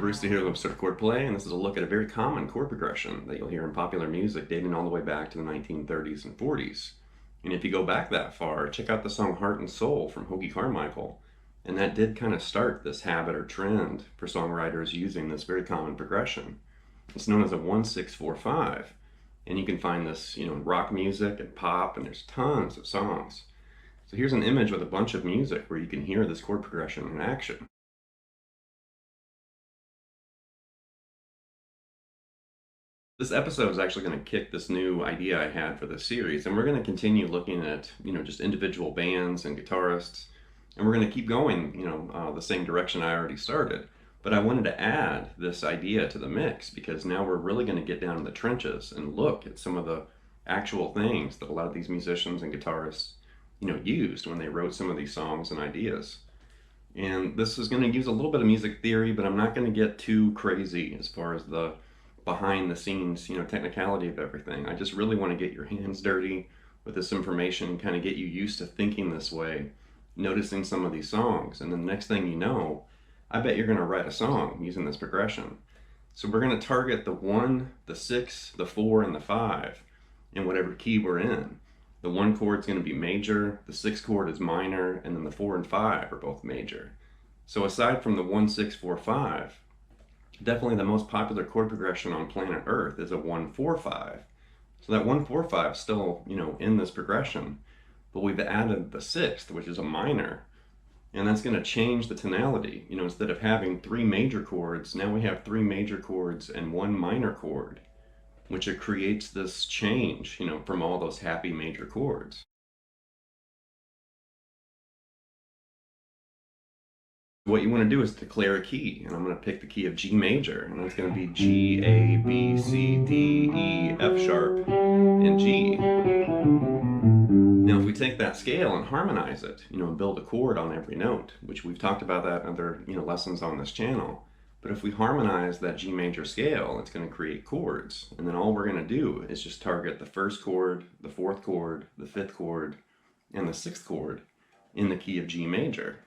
Brewster here with Chordplay, and this is a look at a very common chord progression that you'll hear in popular music dating all the way back to the 1930s and 40s. And if you go back that far, check out the song Heart and Soul from Hoagy Carmichael. And that did kind of start this habit or trend for songwriters using this very common progression. It's known as a 1-6-4-5. And you can find this, in rock music and pop, and there's tons of songs. So here's an image with a bunch of music where you can hear this chord progression in action. This episode is actually going to kick this new idea I had for this series, and we're going to continue looking at, just individual bands and guitarists, and we're going to keep going, the same direction I already started. But I wanted to add this idea to the mix because now we're really going to get down in the trenches and look at some of the actual things that a lot of these musicians and guitarists, used when they wrote some of these songs and ideas. And this is going to use a little bit of music theory, but I'm not going to get too crazy as far as the behind the scenes, technicality of everything. I just really want to get your hands dirty with this information and kind of get you used to thinking this way, noticing some of these songs. And then the next thing you know, I bet you're going to write a song using this progression. So we're going to target the 1, the 6, the 4, and the 5 in whatever key we're in. The 1 chord is going to be major, the 6 chord is minor, and then the 4 and 5 are both major. So aside from the 1-6-4-5, definitely the most popular chord progression on planet Earth is a 1-4-5. So that 1-4-5 is still, in this progression, but we've added the 6th, which is a minor, and that's going to change the tonality. Instead of having 3 major chords, now we have 3 major chords and 1 minor chord, which it creates this change, from all those happy major chords. What you want to do is declare a key, and I'm going to pick the key of G major, and that's going to be G, A, B, C, D, E, F sharp, and G. Now if we take that scale and harmonize it, and build a chord on every note, which we've talked about that in other, lessons on this channel, but if we harmonize that G major scale, it's going to create chords, and then all we're going to do is just target the 1st chord, the 4th chord, the 5th chord, and the 6th chord in the key of G major.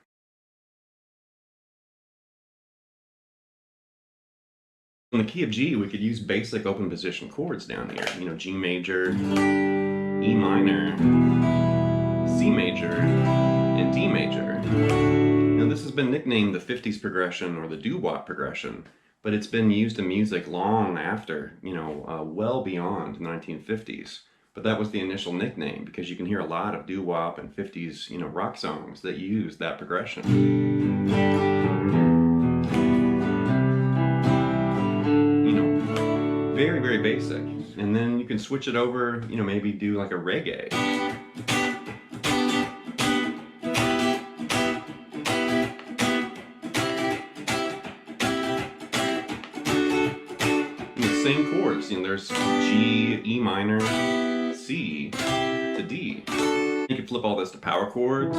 In the key of G, we could use basic open position chords down here. G major, E minor, C major, and D major. Now this has been nicknamed the 50s progression or the Doo-Wop progression, but it's been used in music long after, well beyond the 1950s. But that was the initial nickname because you can hear a lot of doo-wop and 50s, rock songs that use that progression. Very, very basic. And then you can switch it over, maybe do like a reggae. And the same chords, there's G, E minor, C to D. You can flip all this to power chords.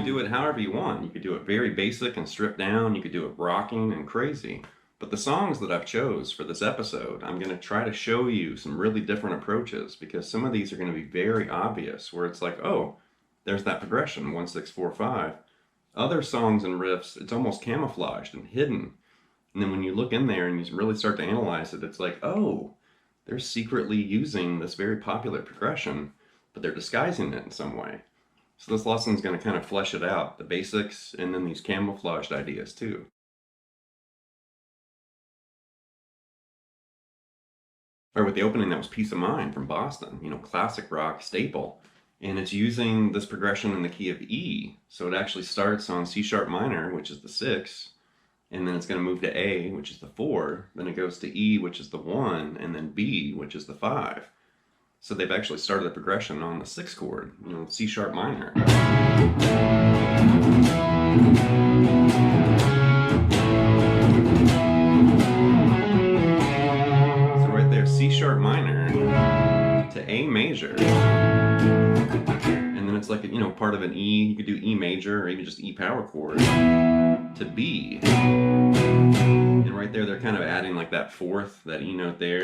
Do it however you want. You could do it very basic and stripped down. You could do it rocking and crazy. But the songs that I've chose for this episode, I'm going to try to show you some really different approaches because some of these are going to be very obvious where it's like, oh, there's that progression, 1-6-4-5. Other songs and riffs, it's almost camouflaged and hidden. And then when you look in there and you really start to analyze it, it's like, oh, they're secretly using this very popular progression, but they're disguising it in some way. So this lesson is going to kind of flesh it out, the basics, and then these camouflaged ideas too. Or with the opening, that was Peace of Mind from Boston, classic rock staple. And it's using this progression in the key of E. So it actually starts on C sharp minor, which is the 6, and then it's going to move to A, which is the 4, then it goes to E, which is the 1, and then B, which is the 5. So they've actually started the progression on the 6th chord, C sharp minor. So right there, C sharp minor to A major. And then it's like, part of an E. You could do E major or even just E power chord to B. And right there, they're kind of adding like that 4th, that E note there.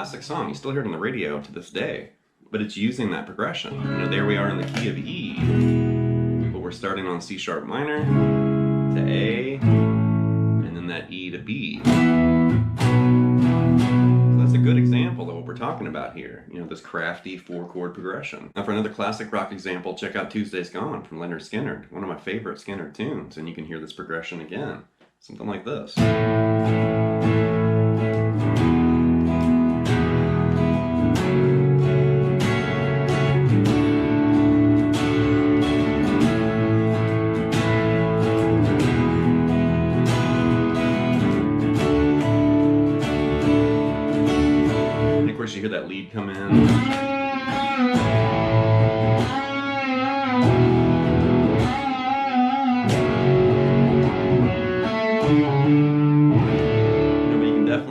classic song. You still hear it on the radio to this day, but it's using that progression. You know, there we are in the key of E, but we're starting on C sharp minor to A, and then that E to B. So that's a good example of what we're talking about here. You know, this crafty 4-chord progression. Now for another classic rock example, check out Tuesday's Gone from Lynyrd Skynyrd, one of my favorite Skynyrd tunes, and you can hear this progression again. Something like this. And of course you hear that lead come in.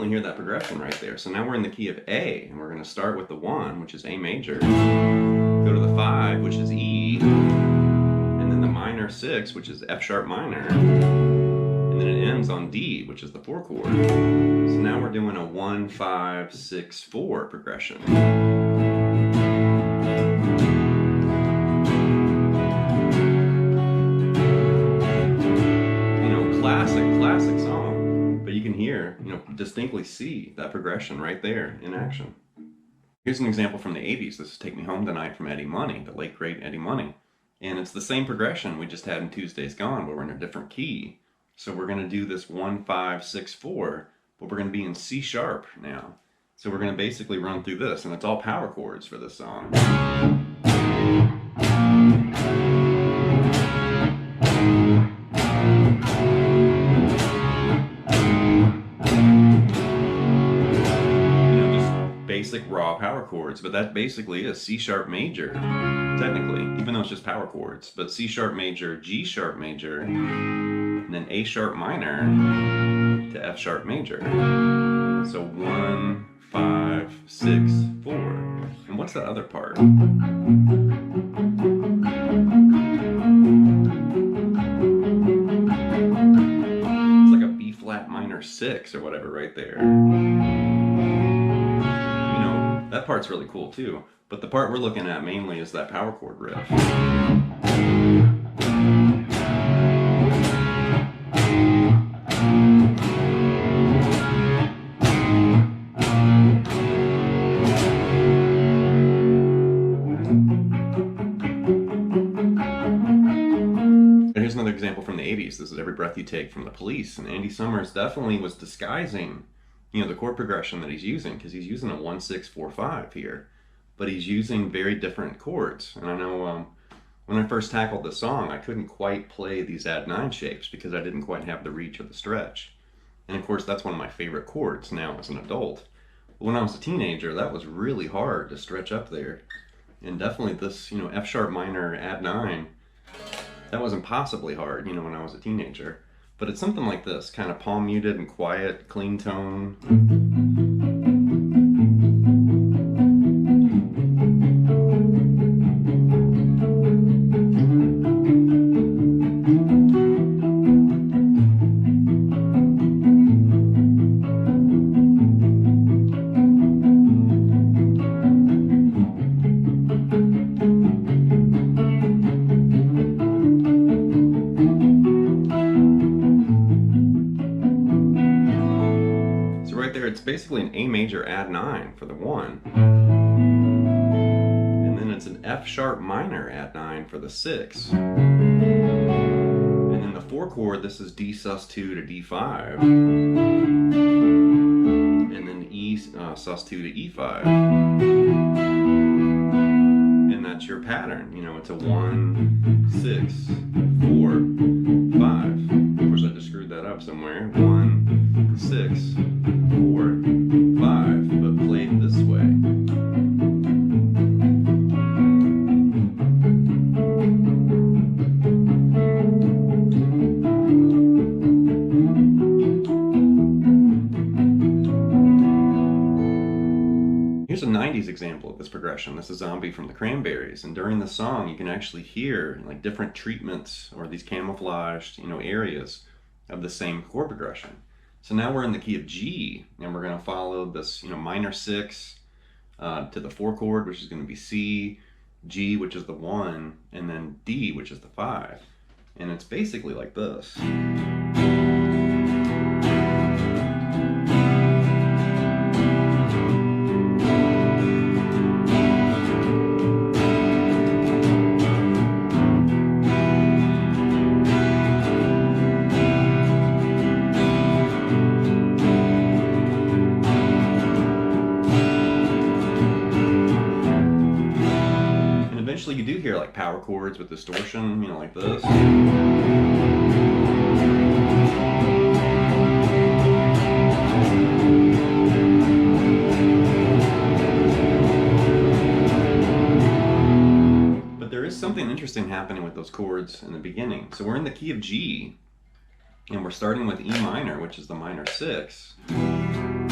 Hear that progression right there. So now we're in the key of A, and we're going to start with the 1, which is A major, go to the 5, which is E, and then the minor 6, which is F sharp minor, and then it ends on D, which is the 4 chord. So now we're doing a 1, 5, 6, 4 progression. You know, classic song. But you can hear, you know, distinctly see that progression right there in action. Here's an example from the 80s. This is Take Me Home Tonight from Eddie Money, the late great Eddie Money. And it's the same progression we just had in Tuesday's Gone, but we're in a different key. So we're going to do this 1, 5, 6, 4, but we're going to be in C sharp now. So we're going to basically run through this, and it's all power chords for this song. Basic raw power chords, but that basically is C sharp major, technically, even though it's just power chords. But C sharp major, G sharp major, and then A sharp minor to F sharp major. So 1, 5, 6, 4. And what's the other part? It's like a B flat minor 6 or whatever right there. That part's really cool too, but the part we're looking at mainly is that power chord riff. And here's another example from the 80s. This is Every Breath You Take from the Police, and Andy Summers definitely was disguising, you know, the chord progression that he's using, because he's using a 1, 6, 4, 5 here, but he's using very different chords. And I know when I first tackled the song, I couldn't quite play these add 9 shapes because I didn't quite have the reach or the stretch. And of course, that's one of my favorite chords now as an adult. But when I was a teenager, that was really hard to stretch up there. And definitely this, you know, F sharp minor add 9, that was impossibly hard, you know, when I was a teenager. But it's something like this, kind of palm muted and quiet, clean tone. It's basically an A major add 9 for the 1, and then it's an F sharp minor add 9 for the 6, and then the 4 chord, this is D sus2 to D5, and then E sus2 to E5, and that's your pattern. You know, it's a 1, 6, 4, 5. Of course I just screwed that up somewhere. 1, 6, 4, 5, but played this way. Here's a 90s example of this progression. This is Zombie from the Cranberries, and during the song you can actually hear like different treatments or these camouflaged, you know, areas of the same chord progression. So now we're in the key of G, and we're going to follow this, minor 6 to the 4 chord, which is going to be C, G, which is the 1, and then D, which is the 5. And it's basically like this. Eventually you do hear like power chords with distortion, like this. But there is something interesting happening with those chords in the beginning. So we're in the key of G, and we're starting with E minor, which is the minor 6. And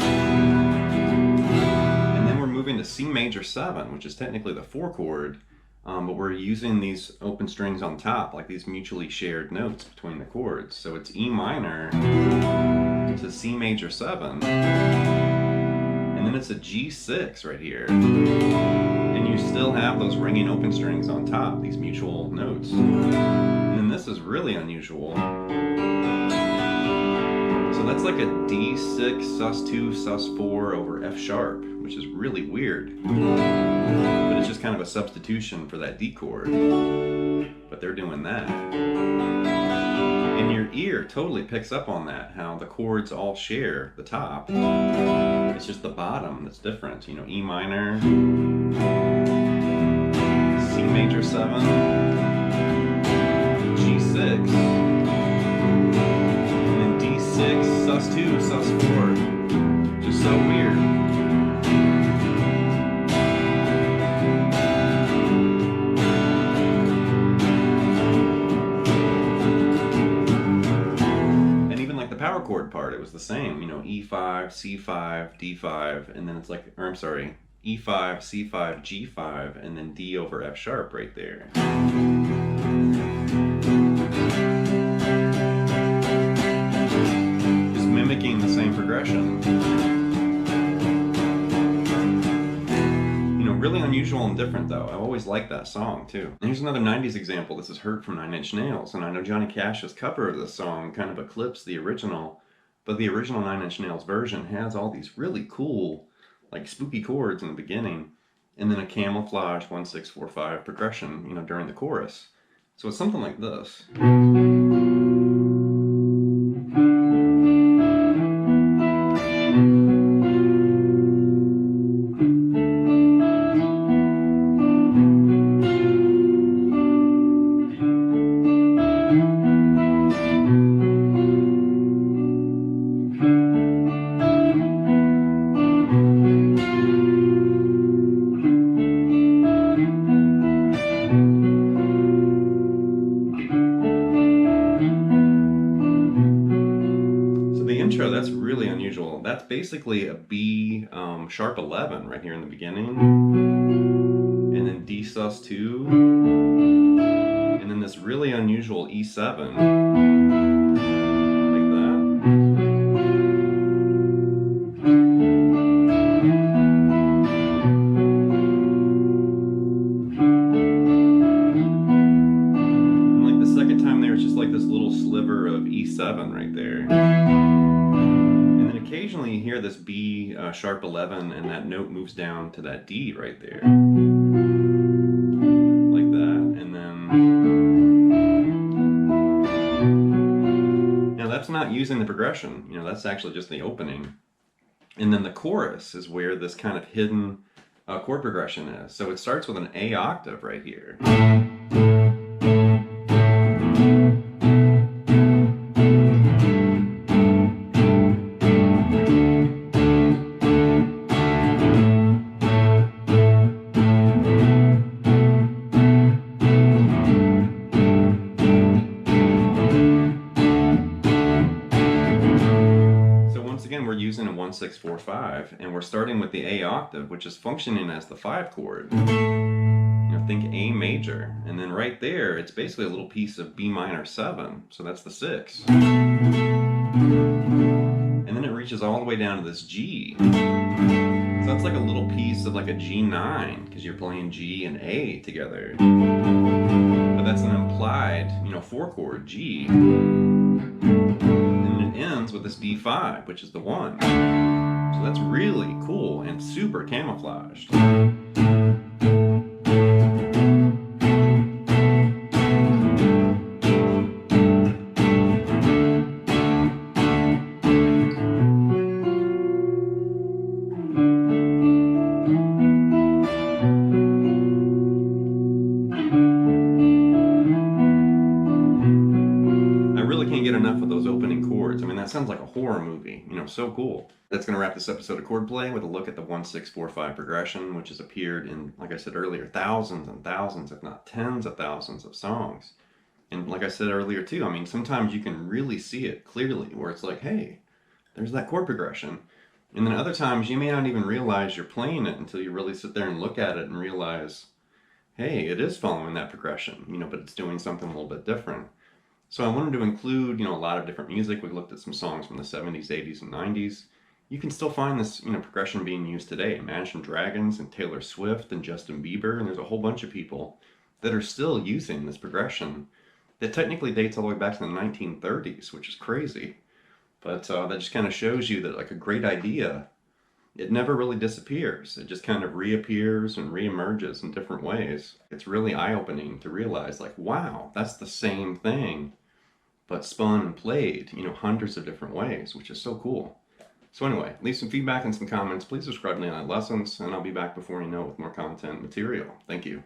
then we're moving to C major 7, which is technically the 4 chord. But we're using these open strings on top, like these mutually shared notes between the chords. So it's E minor to C major 7, and then it's a G6 right here. And you still have those ringing open strings on top, these mutual notes. And then this is really unusual. So that's like a D6 sus2 sus4 over F sharp, which is really weird. But it's just kind of a substitution for that D chord. But they're doing that. And your ear totally picks up on that, how the chords all share the top. It's just the bottom that's different. E minor, C major 7, G6, and then D6, sus2, sus4. Just so weird. Power chord part, it was the same, E5, C5, D5, and then it's like, or I'm sorry, E5, C5, G5, and then D over F sharp right there. Just mimicking the same progression. Really unusual and different though. I always liked that song too. And here's another 90s example. This is Hurt from 9 Inch Nails, and I know Johnny Cash's cover of this song kind of eclipsed the original, but the original 9 Inch Nails version has all these really cool, like spooky chords in the beginning, and then a camouflage 1-6-4-5 progression, during the chorus. So it's something like this. That's really unusual. That's basically a B sharp 11 right here in the beginning, and then D sus2, and then this really unusual E7, like that. And like the second time there, it's just like this little sliver of E7 right there. Occasionally you hear this B sharp 11, and that note moves down to that D right there. Like that. And then... Now that's not using the progression. That's actually just the opening. And then the chorus is where this kind of hidden chord progression is. So it starts with an A octave right here. We're using a 1-6-4-5, and we're starting with the A octave, which is functioning as the 5 chord. Think A major, and then right there it's basically a little piece of B minor 7, so that's the 6. And reaches all the way down to this G. So that's like a little piece of like a G9, because you're playing G and A together. But that's an implied, 4-chord G. And then it ends with this D5, which is the 1. So that's really cool and super camouflaged. Can't get enough of those opening chords. I mean, that sounds like a horror movie, so cool. That's going to wrap this episode of Chordplay with a look at the 1-6-4-5 progression, which has appeared in, like I said earlier, thousands and thousands, if not tens of thousands of songs. And like I said earlier too, I mean, sometimes you can really see it clearly, where it's like, hey, there's that chord progression. And then other times you may not even realize you're playing it until you really sit there and look at it and realize, hey, it is following that progression, but it's doing something a little bit different. So I wanted to include, a lot of different music. We looked at some songs from the 70s, 80s, and 90s. You can still find this, progression being used today. Imagine Dragons and Taylor Swift and Justin Bieber, and there's a whole bunch of people that are still using this progression that technically dates all the way back to the 1930s, which is crazy. But that just kind of shows you that, like, a great idea, it never really disappears. It just kind of reappears and reemerges in different ways. It's really eye-opening to realize, like, wow, that's the same thing, but spun and played, hundreds of different ways, which is so cool. So anyway, leave some feedback and some comments. Please subscribe to Lynyrd Lessons, and I'll be back before you know with more content and material. Thank you.